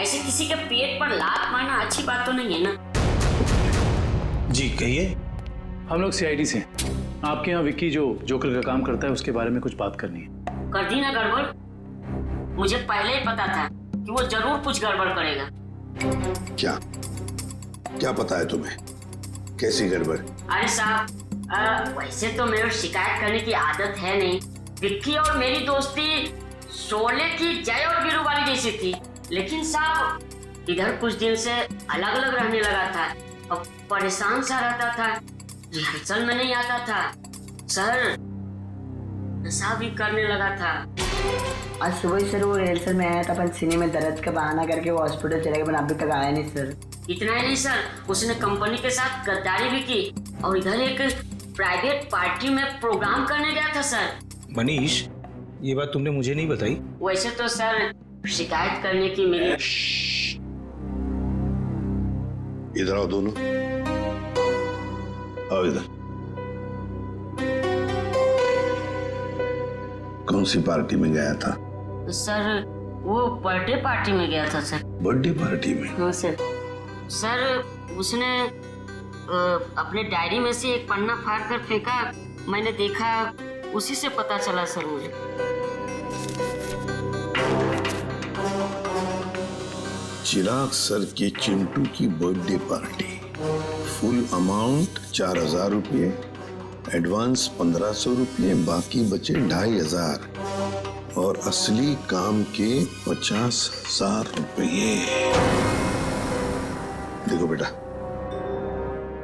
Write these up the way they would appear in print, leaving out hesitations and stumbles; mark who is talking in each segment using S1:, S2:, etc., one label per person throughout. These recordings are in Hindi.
S1: ऐसे किसी के पेट पर लात मारना अच्छी बात तो नहीं है ना।
S2: जी कहिए।
S3: हम लोग सीआईडी से आपके यहाँ विक्की जो जोकर का काम करता है उसके बारे में कुछ बात करनी है।
S1: कर दी ना गड़बड़। मुझे पहले ही पता था कि वो जरूर कुछ गड़बड़ करेगा।
S4: क्या क्या पता है तुम्हें? कैसी गड़बड़?
S1: अरे साहब, वैसे तो मेरे शिकायत करने की आदत है नहीं। विक्की और मेरी दोस्ती शोले की जय और वीरू वाली जैसी थी, लेकिन साहब इधर कुछ दिन से अलग अलग रहने लगा था और परेशान सा रहता था, रिहर्सल में नहीं आता था सर, नशा भी करने लगा था।
S5: आज सुबह ही सर वो रिहर्सल में आया था, अपन सीने में दर्द का बहाना करके वो हॉस्पिटल चले गए, पर अभी तक आया नहीं सर।
S1: इतना ही नहीं सर, उसने कंपनी के साथ गद्दारी भी की और इधर एक प्राइवेट पार्टी में प्रोग्राम करने गया था सर।
S2: मनीष, ये बात तुमने मुझे नहीं बताई।
S1: वैसे तो सर शिकायत करने की मेरी।
S4: इधर आओ दोनों, आओ इधर। कौन सी पार्टी में गया था?
S1: सर वो बर्थडे पार्टी में गया था सर।
S4: बर्थडे पार्टी में?
S1: हाँ सर। सर उसने अपने डायरी में से एक पन्ना फाड़ कर फेंका, मैंने देखा, उसी से पता चला सर मुझे।
S4: चिराग सर की चिंटू की बर्थडे पार्टी, फुल अमाउंट 4000 रुपये, एडवांस 1500 रुपये, बाकी बचे 2500 और असली काम के 50,000 रुपये। देखो बेटा,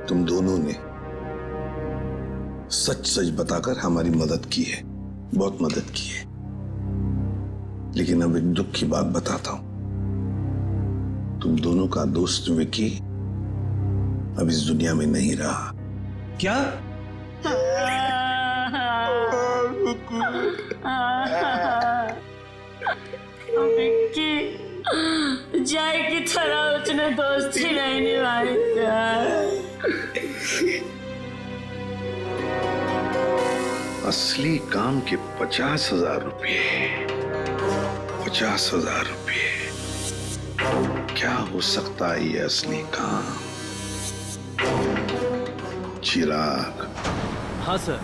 S4: तुम दोनों ने सच सच बताकर हमारी मदद की है, बहुत मदद की है, लेकिन अब एक दुख की बात बताता हूं। तुम दोनों का दोस्त विकी अब इस दुनिया में नहीं रहा।
S2: क्या?
S1: विक्की जय की तरह उसने दोस्ती नहीं निभाई।
S4: असली काम के 50,000 रुपये, 50,000 रुपये। क्या हो सकता है ये असली काम? चिराग।
S6: हाँ सर,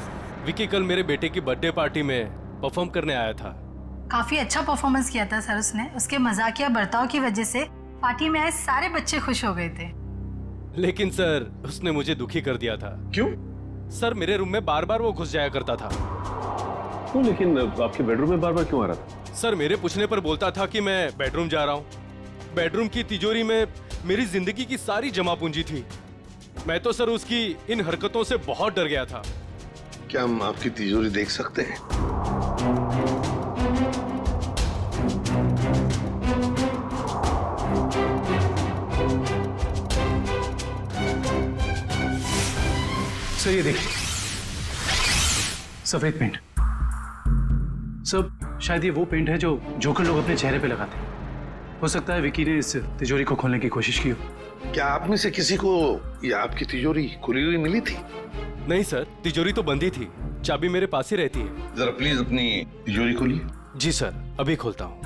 S6: विकी कल मेरे बेटे की बर्थडे पार्टी में परफॉर्म करने आया था।
S7: काफी अच्छा परफॉर्मेंस किया था सर उसने। उसके मजाकिया बर्ताव की वजह से पार्टी में आए सारे बच्चे खुश हो गए थे।
S6: लेकिन सर उसने मुझे दुखी कर दिया था।
S3: क्यों?
S6: सर मेरे रूम में बार बार वो घुस जाया करता था।
S3: क्यों? लेकिन आपके बेडरूम में बार बार क्यों आ रहा था?
S6: सर मेरे पूछने पर बोलता था कि मैं बेडरूम जा रहा हूँ। बेडरूम की तिजोरी में मेरी जिंदगी की सारी जमा पूंजी थी। मैं तो सर उसकी इन हरकतों से बहुत डर गया था।
S4: क्या हम आपकी तिजोरी देख सकते हैं?
S3: सर ये देखिए, सफेद पेंट। सब शायद ये वो पेंट है जो जोकर लोग अपने चेहरे पे लगाते हैं। हो सकता है विकी ने इस तिजोरी को खोलने की कोशिश की हो।
S4: क्या आप में से किसी को या आपकी तिजोरी खुली हुई मिली थी?
S6: नहीं सर, तिजोरी तो बंदी थी, चाबी मेरे पास ही रहती है।
S4: जरा प्लीज अपनी तिजोरी खोलिए।
S6: जी सर, अभी खोलता हूँ।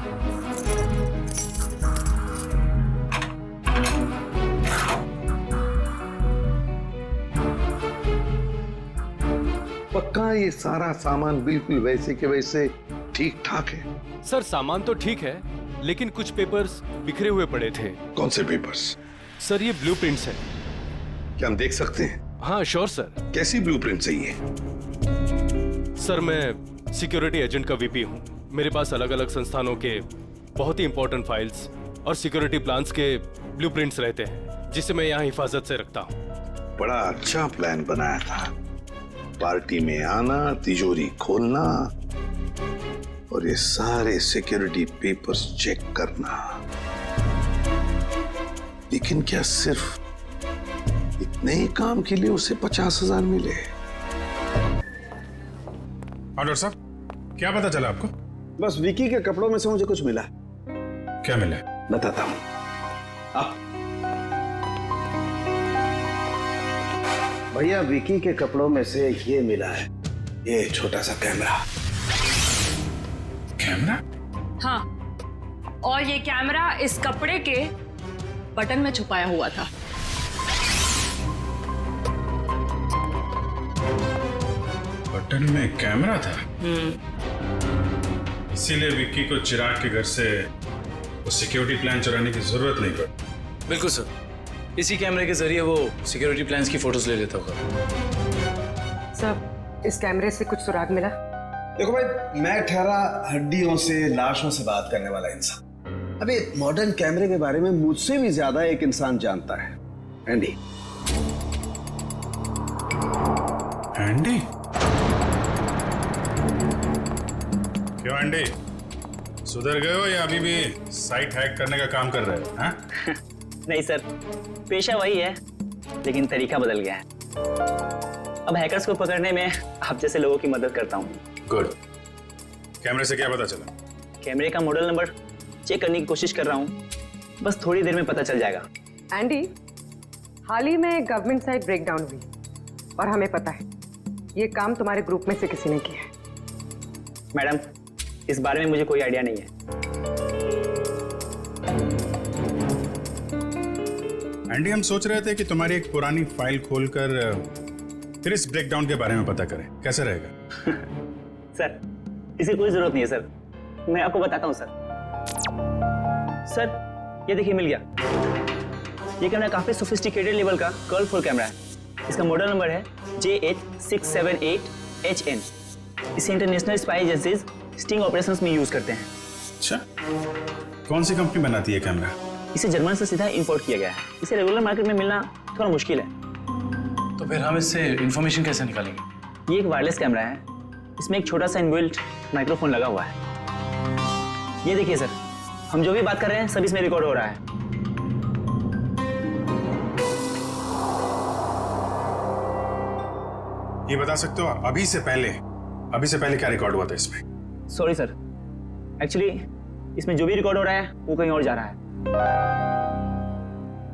S4: पक्का ये सारा सामान बिल्कुल वैसे के वैसे ठीक ठाक है?
S6: सर सामान तो ठीक है, लेकिन कुछ पेपर्स बिखरे हुए पड़े थे।
S4: कौन से पेपर्स?
S6: सर ये ब्लूप्रिंट्स हैं।
S4: क्या हम देख सकते हैं?
S6: हाँ श्योर सर।
S4: कैसी ब्लूप्रिंट चाहिए?
S6: सर मैं सिक्योरिटी एजेंट का वीपी हूँ। मेरे पास अलग अलग संस्थानों के बहुत ही इंपॉर्टेंट फाइल्स और सिक्योरिटी प्लान्स के ब्लूप्रिंट्स रहते हैं, जिसे मैं यहाँ हिफाजत से रखता हूँ।
S4: बड़ा अच्छा प्लान बनाया था। पार्टी में आना, तिजोरी खोलना और ये सारे सिक्योरिटी पेपर्स चेक करना। लेकिन क्या सिर्फ इतने ही काम के लिए उसे 50,000 मिले?
S8: डॉक्टर साहब, क्या पता चला आपको?
S2: बस विकी के कपड़ों में से मुझे कुछ मिला।
S8: क्या मिला?
S2: बताता हूँ। भैया, विकी के कपड़ों में से ये मिला है, ये छोटा सा कैमरा।
S8: कैमरा?
S1: हाँ,
S9: और ये कैमरा इस कपड़े के बटन में छुपाया हुआ था।
S8: बटन में कैमरा था, इसीलिए विक्की को चिराग के घर से वो सिक्योरिटी प्लान चुराने की जरूरत नहीं पड़ी।
S3: बिल्कुल सर, इसी कैमरे के जरिए वो सिक्योरिटी प्लान्स की फोटोज ले लेता होगा।
S10: सर, इस कैमरे से कुछ सुराग मिला?
S2: देखो भाई, मैं ठहरा हड्डियों से लाशों से बात करने वाला इंसान। अबे मॉडर्न कैमरे के बारे में मुझसे भी ज्यादा एक इंसान जानता है, एंडी।
S8: एंडी? क्यों एंडी, सुधर गए हो या अभी भी साइट हैक करने का काम कर रहे हो? हाँ?
S11: नहीं सर, पेशा वही है लेकिन तरीका बदल गया है। अब हैकर्स को पकड़ने में आप जैसे लोगों की मदद करता हूँ।
S8: गुड। कैमरे से क्या पता चला?
S11: कैमरे का मॉडल नंबर चेक करने की कोशिश कर रहा हूँ, बस थोड़ी देर में पता चल जाएगा।
S10: एंडी, हाल ही में गवर्नमेंट साइट ब्रेकडाउन हुई और हमें पता है ये काम तुम्हारे ग्रुप में से किसी ने किया है।
S11: मैडम, इस बारे में मुझे कोई आइडिया नहीं है।
S8: एंडी, हम सोच रहे थे कि तुम्हारी एक पुरानी फाइल खोलकर फिर इस ब्रेकडाउन के बारे में पता करें, कैसा रहेगा?
S11: सर, इसकी कोई जरूरत नहीं है सर, मैं आपको बताता हूँ सर। सर, ये देखिए मिल गया। ये कैमरा काफी सोफिस्टिकेटेड लेवल का कर्ल फुल कैमरा है। इसका मॉडल नंबर है JH678HN। इसे international spy agencies sting operations में यूज करते हैं।
S8: अच्छा, कौन सी कंपनी बनाती है कैमरा?
S11: इसे जर्मन से सीधा इंपोर्ट किया गया है। इसे रेगुलर मार्केट में मिलना थोड़ा मुश्किल है।
S3: तो फिर हम इससे इंफॉर्मेशन कैसे निकालेंगे?
S11: ये एक वायरलेस कैमरा है, इसमें एक छोटा सा इनबिल्ट माइक्रोफोन लगा हुआ है। ये देखिए सर, हम जो भी बात कर रहे हैं सब इसमें रिकॉर्ड हो रहा है।
S8: ये बता सकते हो अभी से पहले क्या रिकॉर्ड हुआ था इसमें?
S11: सॉरी सर, एक्चुअली इसमें जो भी रिकॉर्ड हो रहा है वो कहीं और जा रहा है।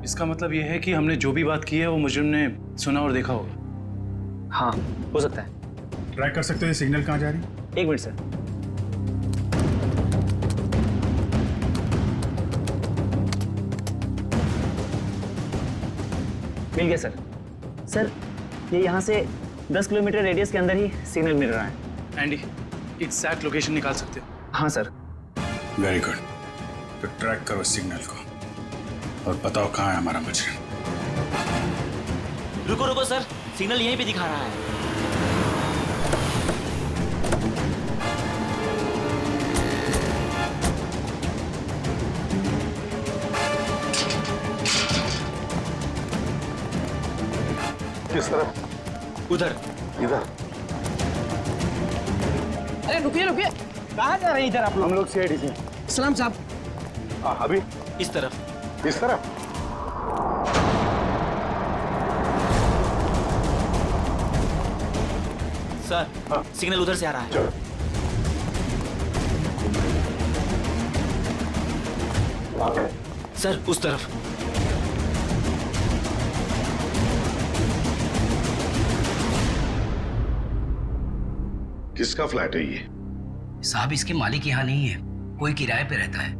S3: इसका मतलब ये है कि हमने जो भी बात की है वो मुजरिम ने सुना और देखा होगा।
S11: हाँ, हो सकता है।
S8: ट्रैक कर सकते हो ये सिग्नल कहाँ जा रही है?
S11: एक मिनट सर। मिल गया सर। सर, ये यहाँ से 10 किलोमीटर रेडियस के अंदर ही सिग्नल मिल रहा है।
S3: एंडी, एग्जैक्ट लोकेशन निकाल सकते हो?
S11: हाँ सर।
S8: Very good. तो ट्रैक करो सिग्नल को और बताओ कहाँ है हमारा मुजरिम।
S12: रुको रुको सर, सिग्नल यहीं पे दिखा रहा है।
S4: किस तरफ?
S12: उधर।
S4: इधर?
S12: अरे रुकिए रुकिए, कहाँ जा रहे हैं इधर आप लोग?
S2: हम लोग सीआईडी से।
S12: सलाम साहब।
S2: अभी
S12: इस तरफ।
S2: इस तरफ?
S12: सर, सिग्नल उधर से आ रहा है।
S2: चलो।
S12: सर, उस तरफ।
S4: किसका फ्लैट है ये?
S13: साहब, इसके मालिक यहाँ नहीं है, कोई किराए पे रहता है।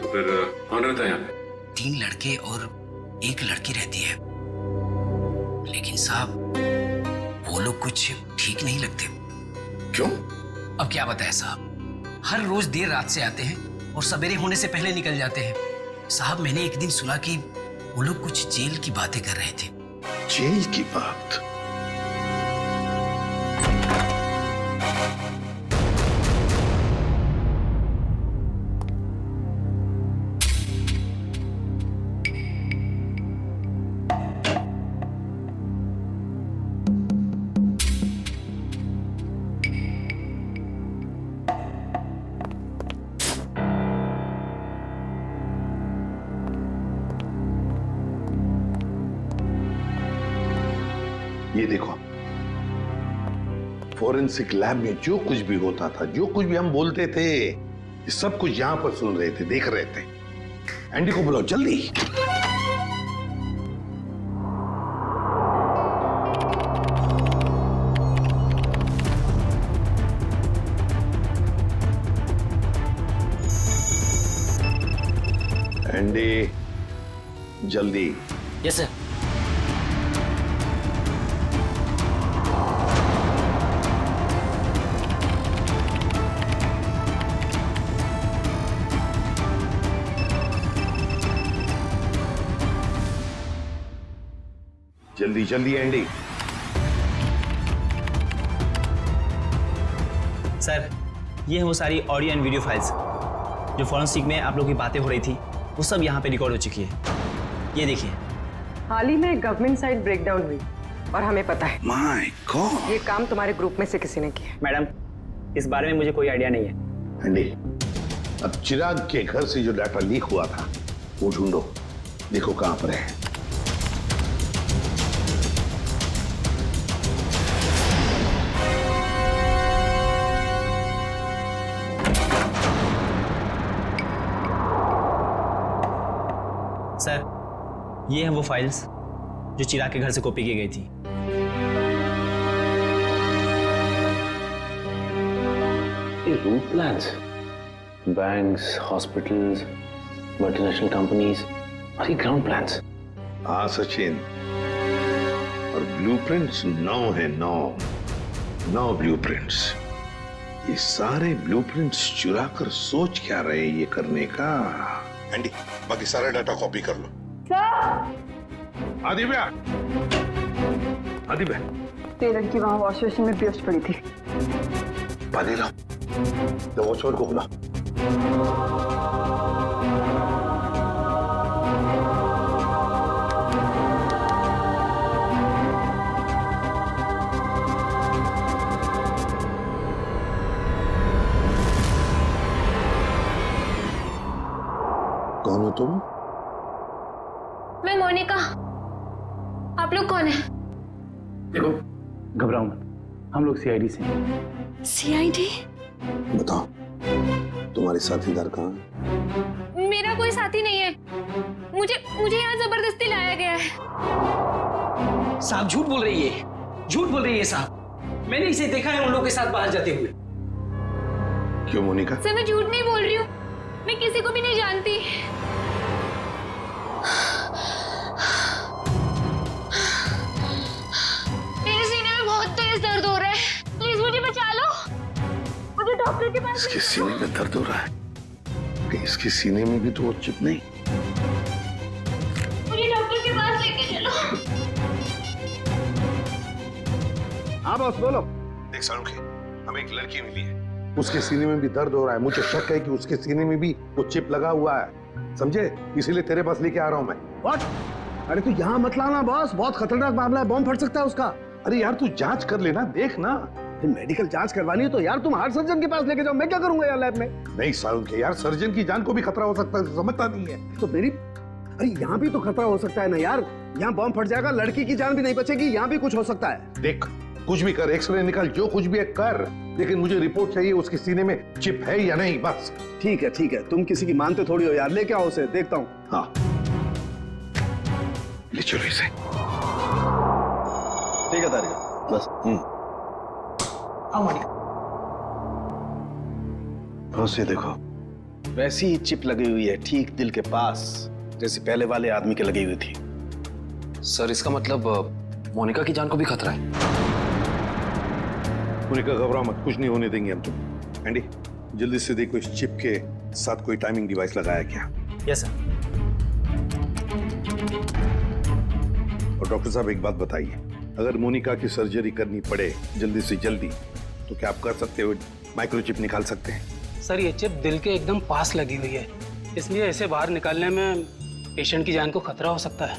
S8: तो फिर कौन रहता है यहाँ पे?
S13: 3 लड़के और 1 लड़की रहती है। लेकिन साहब, वो लोग कुछ ठीक नहीं लगते।
S4: क्यों?
S13: अब क्या बताएं साहब, हर रोज देर रात से आते हैं और सवेरे होने से पहले निकल जाते हैं। साहब, मैंने एक दिन सुना कि वो लोग कुछ जेल की बातें कर रहे थे।
S4: जेल की बात? ये देखो, फोरेंसिक लैब में जो कुछ भी होता था, जो कुछ भी हम बोलते थे, ये सब कुछ यहां पर सुन रहे थे, देख रहे थे। एंडी को बुलाओ जल्दी। एंडी, जल्दी।
S12: Yes sir.
S4: जल्दी जल्दी एंडी।
S11: सर, ये है वो सारी ऑडियो एंड वीडियो फाइल्स जो फॉरेंसिक में आप लोगों की बातें हो रही थी, वो सब यहाँ पे रिकॉर्ड हो चुकी है। ये देखिए।
S10: हाल ही में गवर्नमेंट साइड ब्रेकडाउन हुई और हमें पता है
S4: माय गॉड,
S10: ये काम तुम्हारे ग्रुप में से किसी ने किया।
S11: मैडम, इस बारे में मुझे कोई आइडिया नहीं है।
S4: एंडी, अब चिराग के घर से जो डाटा लीक हुआ था वो ढूंढो, देखो कहां पर है।
S11: सर, ये हैं वो फाइल्स जो चिराग के घर से कॉपी की गई थी।
S14: ये route plans, banks, hospitals, multinational companies और ये ग्राउंड प्लान्स।
S4: हाँ सचिन, और ब्लूप्रिंट्स 9 है, 9 ब्लूप्रिंट्स। ये सारे ब्लूप्रिंट्स चुरा कर सोच क्या रहे ये करने का।
S15: एंडी, बाकी सारा डाटा कॉपी कर लो।
S4: आदिव्या, आदिव्या,
S5: ये लड़की वहां वॉश बेसिन में बेहोश पड़ी थी।
S4: पानी लाओ, तो वॉचमैन को बुला। कौन हो तुम?
S16: मैं मोनिका। आप लोग कौन है?
S3: देखो, घबराओ मत, हम लोग सीआईडी से हैं।
S16: सीआईडी?
S4: बताओ, तुम्हारे साथीदार कहाँ हैं?
S16: मेरा कोई साथी नहीं है। मुझे यहाँ जबरदस्ती लाया गया है।
S13: साहब झूठ बोल रही है, झूठ बोल रही है साहब। मैंने इसे देखा है उन लोगों के साथ बाहर जाते हुए।
S4: क्यों मोनिका?
S16: सर, मैं झूठ नहीं बोल रही हूँ, मैं किसी को भी नहीं जानती। मेरे सीने में बहुत तेज दर्द हो रहा है, प्लीज मुझे बचा लो। मुझे डॉक्टर के पास।
S4: इसके सीने में दर्द हो रहा है? कहीं इसके सीने में भी तो वो चिप नहीं?
S16: मुझे डॉक्टर के पास लेके चलो।
S2: हाँ बॉस, बोलो।
S4: देख सारुखे, हमें एक लड़की मिली है, उसके सीने में भी दर्द हो रहा है। मुझे शक है कि उसके सीने में भी वो चिप लगा हुआ है, समझे? इसीलिए तेरे पास लेके आ रहा हूं मैं।
S2: व्हाट? अरे तू यहाँ मत लाना बॉस, बहुत खतरनाक मामला है, बॉम्ब फट सकता है उसका।
S4: अरे यार तू जांच कर लेना, देख ना।
S2: मेडिकल जांच करवानी है तो यार तुम हार्ट सर्जन के पास लेके जाओ, मैं क्या करूंगा यार लैब में?
S4: नहीं सारुखे यार, सर्जन की जान को भी खतरा हो सकता है, समझता नहीं है।
S2: तो मेरी, अरे यहाँ भी तो खतरा हो सकता है ना यार। यहाँ बॉम्ब फट जाएगा, लड़की की जान भी नहीं बचेगी, यहाँ भी कुछ हो सकता है।
S4: देख, कुछ भी कर, एक्सरे निकाल, जो कुछ भी है कर, लेकिन मुझे रिपोर्ट चाहिए उसके सीने में चिप है या नहीं, बस।
S2: ठीक है, तुम किसी की मानते थोड़ी हो यार, लेके आओ उसे, देखता हूँ।
S4: हाँ, ले चलो इसे।
S2: ठीक है तारिका, बस।
S13: आओ मोनिका।
S2: बस ये देखो, वैसी ही चिप लगी हुई है ठीक दिल के पास, जैसे पहले वाले आदमी के लगी हुई थी।
S14: सर, इसका मतलब मोनिका की जान को भी खतरा है।
S4: मोनिका घबराओ मत, कुछ नहीं होने देंगे हम तुम। एंडी, जल्दी से देखो इस चिप के साथ कोई टाइमिंग डिवाइस लगाया क्या?
S11: Yes sir.
S4: और डॉक्टर साहब एक बात बताइए, अगर मोनिका की सर्जरी करनी पड़े जल्दी से जल्दी, तो क्या आप कर सकते हो? माइक्रोचिप निकाल सकते हैं?
S17: सर, ये चिप दिल के एकदम पास लगी हुई है, इसलिए इसे बाहर निकालने में पेशेंट की जान को खतरा हो सकता है।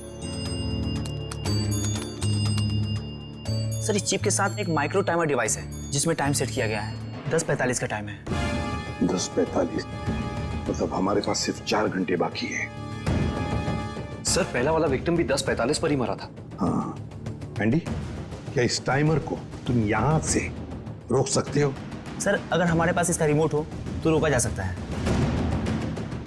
S11: सर, इस चिप के साथ एक माइक्रो टाइमर डिवाइस है जिसमें टाइम सेट किया गया है। 10:45 का टाइम है।
S4: 10:45? मतलब हमारे पास सिर्फ 4 घंटे बाकी है।
S14: सर, पहला वाला विक्टिम भी 10:45 पर ही मरा था।
S4: हाँ, एंडी, क्या इस टाइमर को तुम यहाँ से रोक सकते हो?
S11: सर, अगर हमारे पास इसका रिमोट हो तो रोका जा सकता है।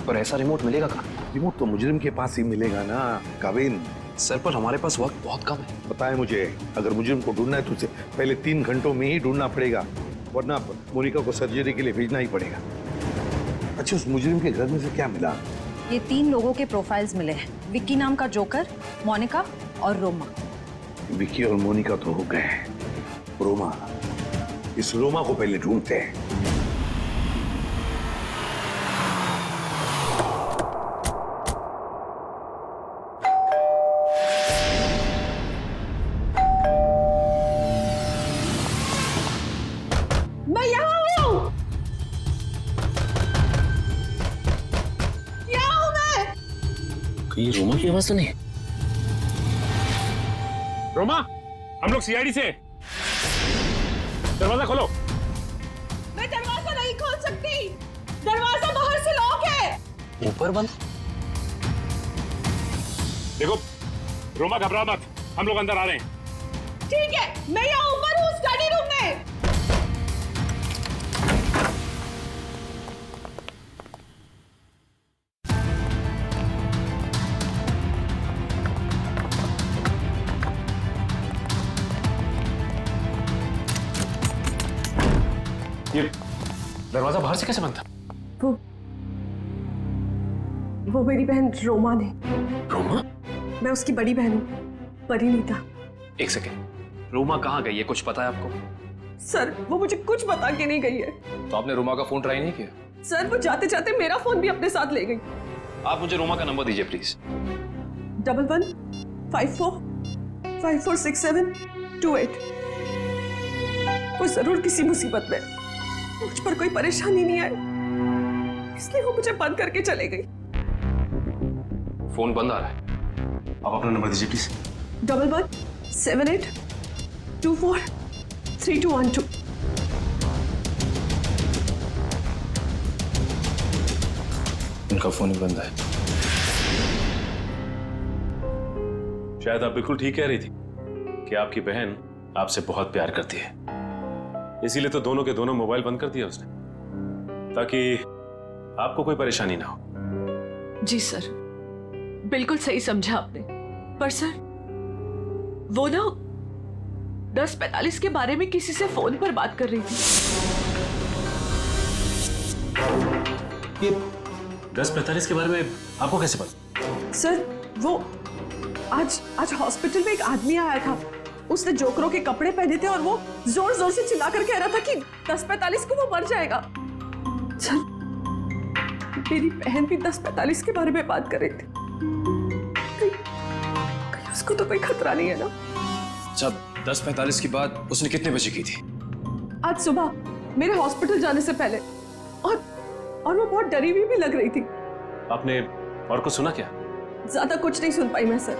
S14: पर ऐसा रिमोट मिलेगा कहाँ?
S4: रिमोट तो मुजरिम के पास ही मिलेगा ना काविन।
S14: सर, पर हमारे पास वक्त बहुत कम है।
S4: पता है मुझे, अगर मुजरिम को ढूंढना है तो उसे पहले 3 घंटों में ही ढूंढना पड़ेगा, वरना मोनिका को सर्जरी के लिए भेजना ही पड़ेगा। अच्छा, उस मुजरिम के घर में से क्या मिला?
S18: ये 3 लोगों के प्रोफाइल्स मिले हैं, विक्की नाम का जोकर, मोनिका और रोमा।
S4: विकी और मोनिका तो हो गए, रोमा, इस रोमा को पहले ढूंढते हैं।
S9: मैं यहाँ हूँ, यहाँ हूँ मैं।
S12: कहीं रोमा की आवाज तो नहीं?
S19: रोमा, हम लोग सीआईडी से। दरवाजा खोलो।
S9: मैं दरवाजा नहीं खोल सकती, दरवाजा बाहर से लॉक है।
S12: ऊपर बंद।
S19: देखो रोमा, घबरा मत, हम लोग अंदर आ रहे हैं।
S9: ठीक है, मैं यहाँ ऊपर हूँ स्टडी रूम में।
S19: ये दरवाजा बाहर से कैसे बंद था?
S9: वो मेरी बहन रोमा ने।
S12: रोमा?
S9: मैं उसकी बड़ी बहन हूँ, परिणीता।
S14: एक सेकेंड, रोमा कहाँ गई है, कुछ पता है आपको?
S9: सर, वो मुझे कुछ बता के नहीं गई है।
S14: तो आपने रोमा का फोन ट्राई नहीं किया?
S9: सर, वो जाते जाते मेरा फोन भी अपने साथ ले गई।
S14: आप मुझे रोमा का नंबर दीजिए प्लीज।
S9: 1154546728। वो जरूर किसी मुसीबत में, मुझ पर कोई परेशानी नहीं आई, इसलिए वो मुझे बंद करके चले गई।
S14: फोन बंद आ रहा है,
S19: आप अपना नंबर दीजिए प्लीज।
S9: 1178243212।
S14: उनका फोन ही बंद है।
S19: शायद आप बिल्कुल ठीक कह रही थी कि आपकी बहन आपसे बहुत प्यार करती है, इसीलिए तो दोनों के दोनों मोबाइल बंद कर दिया उसने, ताकि आपको कोई परेशानी ना हो।
S9: जी सर, बिल्कुल सही समझा आपने। पर सर, वो ना 10:45 के बारे में किसी से फोन पर बात कर रही थी।
S19: ये 10:45 के बारे में आपको कैसे पता?
S9: सर, वो आज हॉस्पिटल में एक आदमी आया था, उसने जोकरों के कपड़े पहने थे और वो जोर जोर से चिल्ला कर कह रहा था कि 10:45 को वो मर जाएगा। सर, मेरी बहन भी 10:45 के बारे में बात कर रही थी। कहीं उसको तो कोई खतरा नहीं है ना?
S14: जब 10:45 की बात उसने कितने बजे की थी?
S9: आज सुबह मेरे हॉस्पिटल जाने से पहले, और वो बहुत डरी हुई भी लग रही थी।
S19: आपने और कुछ सुना क्या?
S9: ज्यादा कुछ नहीं सुन पाई मैं सर,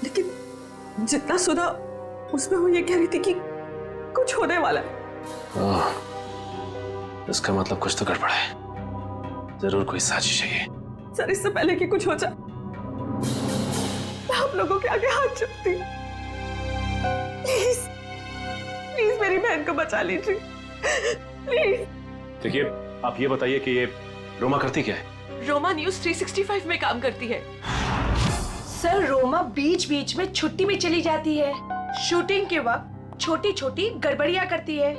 S9: लेकिन जितना सुना उसमें वो ये कह रही थी कि कुछ होने वाला है।
S19: इसका मतलब कुछ तो गड़बड़ है, जरूर कोई साजिश है ये।
S9: सर, इससे पहले कि कुछ हो जाए, मैं आप लोगों के आगे हाथ जोड़ती हूँ, प्लीज प्लीज मेरी बहन को बचा लीजिए, प्लीज।
S19: देखिए, आप ये बताइए कि ये रोमा करती क्या है?
S9: रोमा न्यूज 365 में काम करती है।
S20: सर, रोमा बीच बीच में छुट्टी में चली जाती है, शूटिंग के वक्त छोटी छोटी गड़बड़ियां करती है।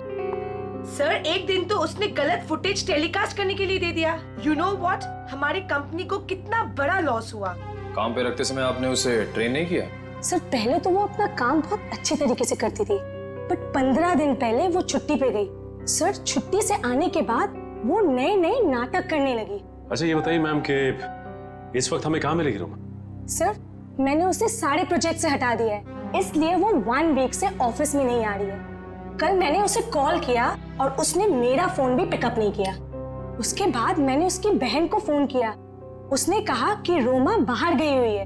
S20: सर, एक दिन तो उसने गलत फुटेज टेलीकास्ट करने के लिए दे दिया। यू नो व्हाट, हमारी कंपनी को कितना बड़ा लॉस हुआ।
S14: काम पे रखते समय आपने उसे ट्रेन नहीं किया?
S21: सर, पहले तो वो अपना काम बहुत अच्छे तरीके से करती थी, बट 15 दिन पहले वो छुट्टी पे गई। सर, छुट्टी से आने के बाद वो नए नए नाटक करने लगी।
S19: अच्छा, ये बताइए मैम कि इस वक्त हमें कहाँ मिलेगी रोमा?
S21: सर, मैंने उसे सारे प्रोजेक्ट से हटा दिया है, इसलिए वो 1 वीक से ऑफिस में नहीं आ रही है। कल मैंने उसे कॉल किया और उसने मेरा फोन भी पिकअप नहीं किया। उसके बाद मैंने उसकी बहन को फोन किया, उसने कहा कि रोमा बाहर गई हुई है।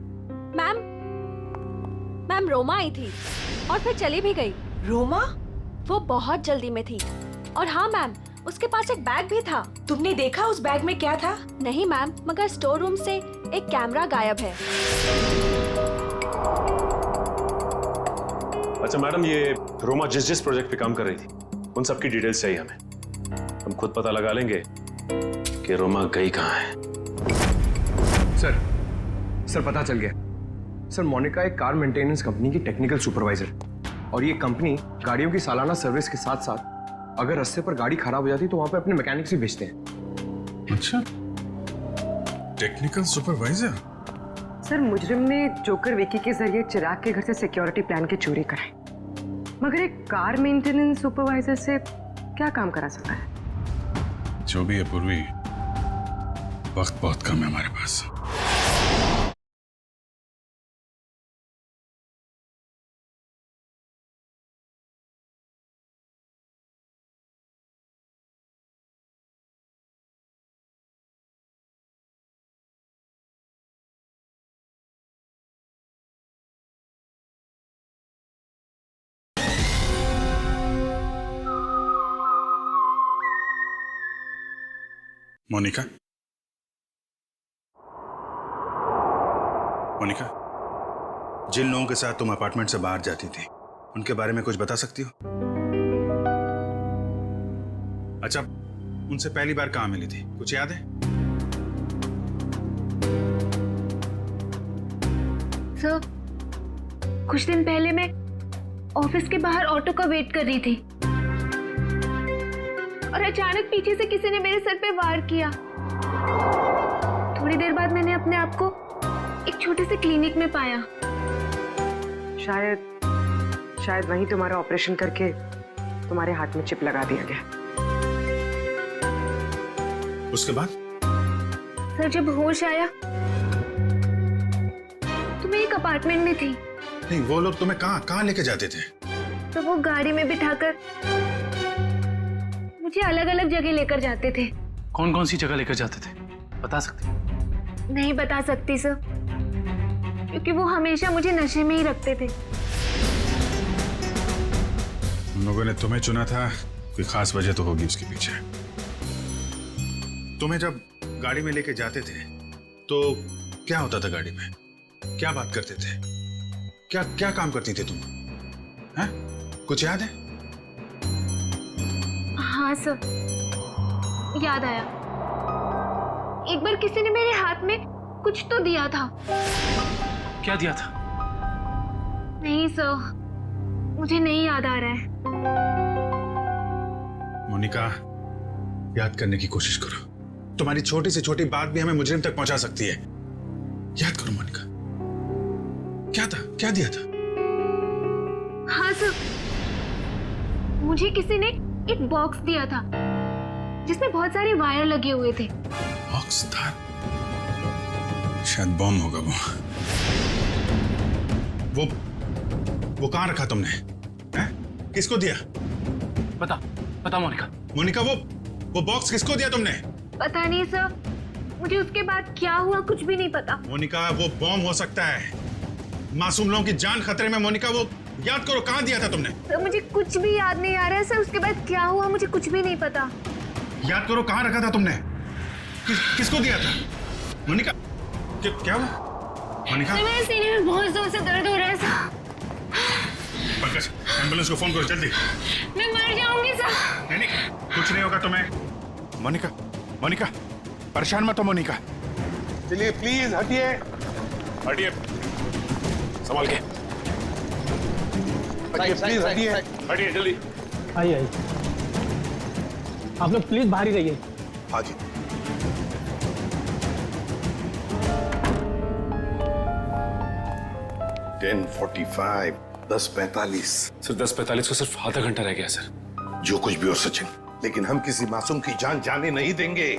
S16: मैम रोमा आई थी और फिर चली भी गई।
S20: रोमा?
S16: वो बहुत जल्दी में थी। और हाँ मैम, उसके पास एक बैग भी था।
S20: तुमने देखा उस बैग में क्या था?
S16: नहीं मैम, मगर स्टोर रूम से एक कैमरा गायब है।
S19: अच्छा मैडम, ये रोमा जिस जिस प्रोजेक्ट पे काम कर रही थी उन सब की डिटेल्स चाहिए हमें। हम खुद पता लगा लेंगे कि रोमा गई कहाँ है।
S22: सर पता चल गया। सर, मोनिका एक कार मेंटेनेंस कंपनी की टेक्निकल सुपरवाइजर, और ये कंपनी गाड़ियों की सालाना सर्विस के साथ साथ अगर रास्ते पर गाड़ी खराब हो जाती तो वहां पे अपने मैकेनिक्स भी भेजते हैं।
S19: अच्छा,
S8: टेक्निकल सुपरवाइजर?
S10: सर, मुजरिम ने जोकर विकी के जरिए चिराग के घर से सिक्योरिटी प्लान की चोरी कराई, मगर एक कार मेंटेनेंस सुपरवाइजर से क्या काम करा सकता है?
S8: जो भी है पूर्वी, वक्त बहुत कम है हमारे पास। मोनिका, मोनिका, जिन लोगों के साथ तुम अपार्टमेंट से बाहर जाती थी, उनके बारे में कुछ बता सकती हो? अच्छा, उनसे पहली बार कहाँ मिली थी, कुछ याद है?
S16: सर, कुछ दिन पहले मैं ऑफिस के बाहर ऑटो का वेट कर रही थी और अचानक पीछे से किसी ने मेरे सर पे वार किया। थोड़ी देर बाद मैंने अपने आप को एक छोटे से क्लिनिक में पाया।
S10: शायद वहीं तुम्हारा ऑपरेशन करके तुम्हारे हाथ में चिप लगा दिया गया।
S8: उसके बाद?
S16: सर, जब होश आया तो मैं एक अपार्टमेंट में थी।
S8: नहीं, वो लोग तुम्हें कहाँ लेके जाते थे?
S16: तो वो गाड़ी में बिठाकर मुझे अलग अलग जगह लेकर जाते थे।
S3: कौन कौन सी जगह लेकर जाते थे, बता सकते?
S16: नहीं बता सकती सर, क्योंकि वो हमेशा मुझे नशे में ही रखते थे।
S8: उन लोगों ने तुम्हें चुना था, कोई खास वजह तो होगी उसके पीछे। तुम्हें जब गाड़ी में लेके जाते थे तो क्या होता था गाड़ी में? क्या बात करते थे? क्या काम करती थी तुम? हैं? कुछ याद है?
S16: हाँ सर, याद आया। एक बार किसी ने मेरे हाथ में कुछ तो दिया था।
S3: क्या दिया था?
S16: नहीं सर, मुझे नहीं याद आ रहा है।
S8: मोनिका, याद करने की कोशिश करो। तुम्हारी छोटी से छोटी बात भी हमें मुजरिम तक पहुंचा सकती है। याद करो मोनिका, क्या था, क्या दिया था?
S16: हाँ सर, मुझे किसी ने एक बॉक्स दिया था जिसमें बहुत सारे वायर लगे हुए थे।
S8: बॉक्स था? शायद बॉम्ब होगा वो कहाँ रखा तुमने? हैं? किसको दिया?
S3: पता मोनिका।
S8: मोनिका, वो बॉक्स किसको दिया तुमने?
S16: पता नहीं सर, मुझे उसके बाद क्या हुआ कुछ भी नहीं पता।
S8: मोनिका, वो बॉम्ब हो सकता है, मासूम लोगों की जान खतरे में। मोनिका, वो याद करो, कहाँ दिया था तुमने?
S16: सर, मुझे कुछ भी याद नहीं आ रहा है सर, उसके बाद क्या हुआ मुझे कुछ भी नहीं पता।
S8: याद करो, कहाँ रखा था तुमने? किसको दिया था? मोनिका, क्या हुआ? मोनिका,
S16: मेरे सीने में बहुत जोर से दर्द हो रहा है सर।
S8: पंकज, एम्बुलेंस को फोन करो जल्दी।
S16: मैं मर जाऊंगी सर।
S8: नहीं, कुछ नहीं होगा तुम्हें। मोनिका, परेशान मत हो मोनिका। चलिए प्लीज, हटिए, संभाल के हटिए जल्दी।
S17: आइए, आप लोग प्लीज बाहर ही रहिए।
S15: हाँ जी। $10:45, 10:45।
S19: सर 10:45 को सिर्फ आधा घंटा रह गया सर।
S15: जो कुछ भी हो सचिन, लेकिन हम किसी मासूम की जान जाने नहीं देंगे।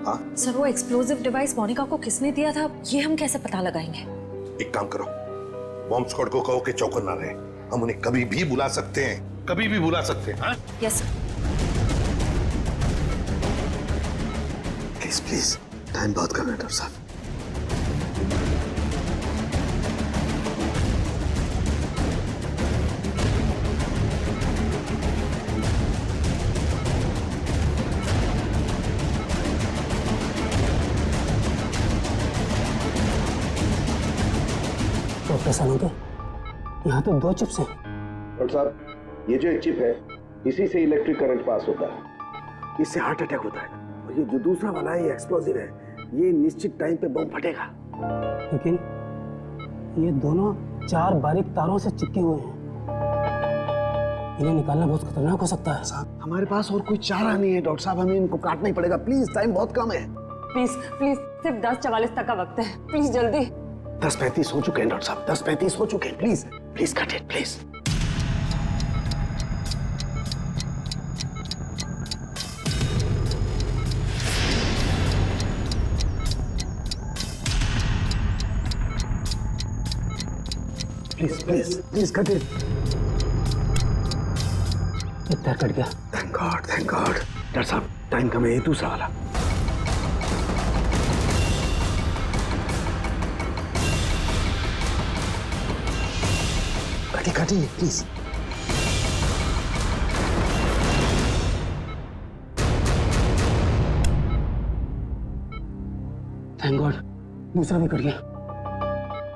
S15: हाँ?
S18: सर, वो एक्सप्लोजिव डिवाइस मोनिका को किसने दिया था, ये हम कैसे पता लगाएंगे?
S15: एक काम करो, बॉम्ब स्क्वाड को कहो कि चौकन ना रहे। हम उन्हें कभी भी बुला सकते हैं, कभी भी बुला सकते हैं। हाँ?
S18: यस
S2: प्लीज, टाइम बहुत कम है डॉक्टर साहब।
S17: डॉक्टर साहब, यहाँ तो 2 चिप्स हैं।
S2: डॉक्टर साहब, ये जो एक चिप है, इसी से इलेक्ट्रिक करंट पास होता है, इससे हार्ट अटैक होता है। और ये जो दूसरा वाला है, ये एक्सप्लोजिव है, ये निश्चित टाइम पे बम फटेगा।
S17: लेकिन ये दोनों 4 बारीक तारों से चिपके हुए हैं, इन्हें निकालना बहुत खतरनाक हो सकता है।
S2: साहब, हमारे पास और कोई चारा नहीं है डॉक्टर साहब, हमें इनको काटना ही पड़ेगा। प्लीज, टाइम बहुत कम है।
S10: प्लीज प्लीज सिर्फ 10:44 तक का वक्त है, प्लीज जल्दी।
S2: 10:35 हो चुके हैं डॉक्टर साहब, 10:35 हो चुके हैं। Please please cut it please. Please please please cut it.
S17: इतना कट गया।
S2: Thank God thank God. Doctor साहब टाइम कम है, ये दूसरा वाला। काटिए प्लीज।
S17: थैंक गॉड दूसरा भी कट गया।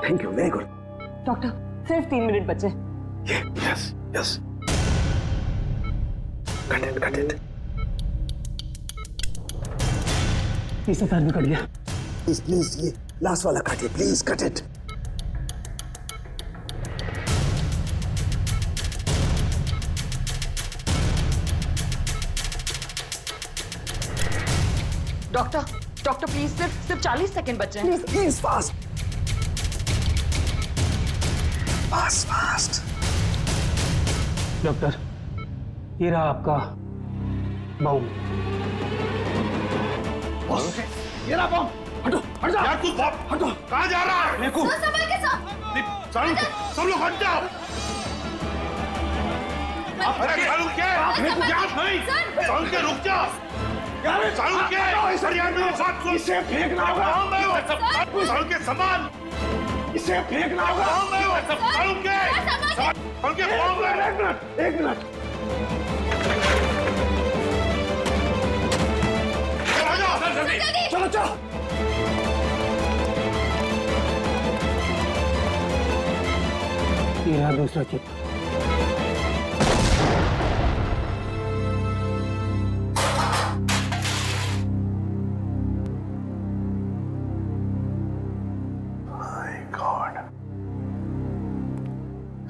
S2: Thank you, very good.
S10: Doctor सिर्फ 3 मिनट बचे।
S2: Yes yes, cut it.
S17: तीसरा तार भी कट गया।
S2: प्लीज प्लीज ये लास्ट वाला काटिए please, cut it.
S20: Doctor please सिर्फ 40 सेकंड बचे हैं।
S2: Please please fast fast fast.
S17: Doctor ये रहा आपका बम।
S15: ये रहा बम। हटो हट जाओ यार, तू हटो। कहाँ जा रहा है?
S21: संभल के
S15: सब लोग हट जाओ। अरे सालू के सालू के रुक जा। सालू के साथ इसे फेंकना होगा। सालू के सामान इसे फेंकना होगा। सालू के एक मिनट। चलो
S17: ये रहा दूसरा चिप।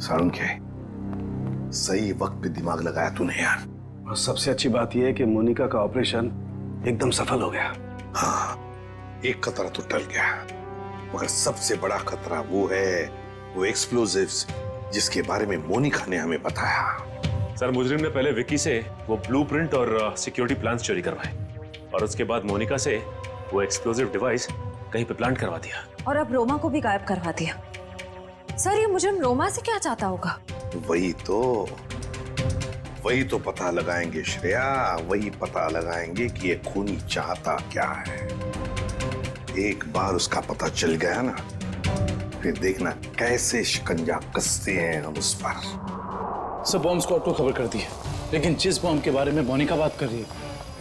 S4: सारुण के सही वक्त पे दिमाग लगाया तूने यार।
S2: और सबसे अच्छी बात यह है कि मोनिका का ऑपरेशन एकदम सफल हो गया।
S4: हाँ, एक खतरा तो टल गया, मगर सबसे बड़ा खतरा वो है, वो एक्सप्लोजिव्स जिसके बारे में मोनिका ने हमें बताया।
S19: सर मुजरिम ने पहले विक्की से वो ब्लूप्रिंट और सिक्योरिटी प्लान्स चोरी करवाए और उसके बाद मोनिका से वो एक्सप्लोजिव डिवाइस कहीं पे प्लांट करवा दिया
S18: और अब रोमा को भी गायब करवा दिया। सर ये मुजरिम रोमा से क्या चाहता होगा?
S4: वही तो पता लगाएंगे श्रेया, वही पता लगाएंगे कि ये खूनी चाहता क्या है। एक बार उसका पता चल गया ना, फिर देखना कैसे शिकंजा कसते हैं हम उस पर।
S3: सब बॉम्ब स्क्वाड को खबर कर दी है, लेकिन जिस बॉम्ब के बारे में मोनिका बात कर रही है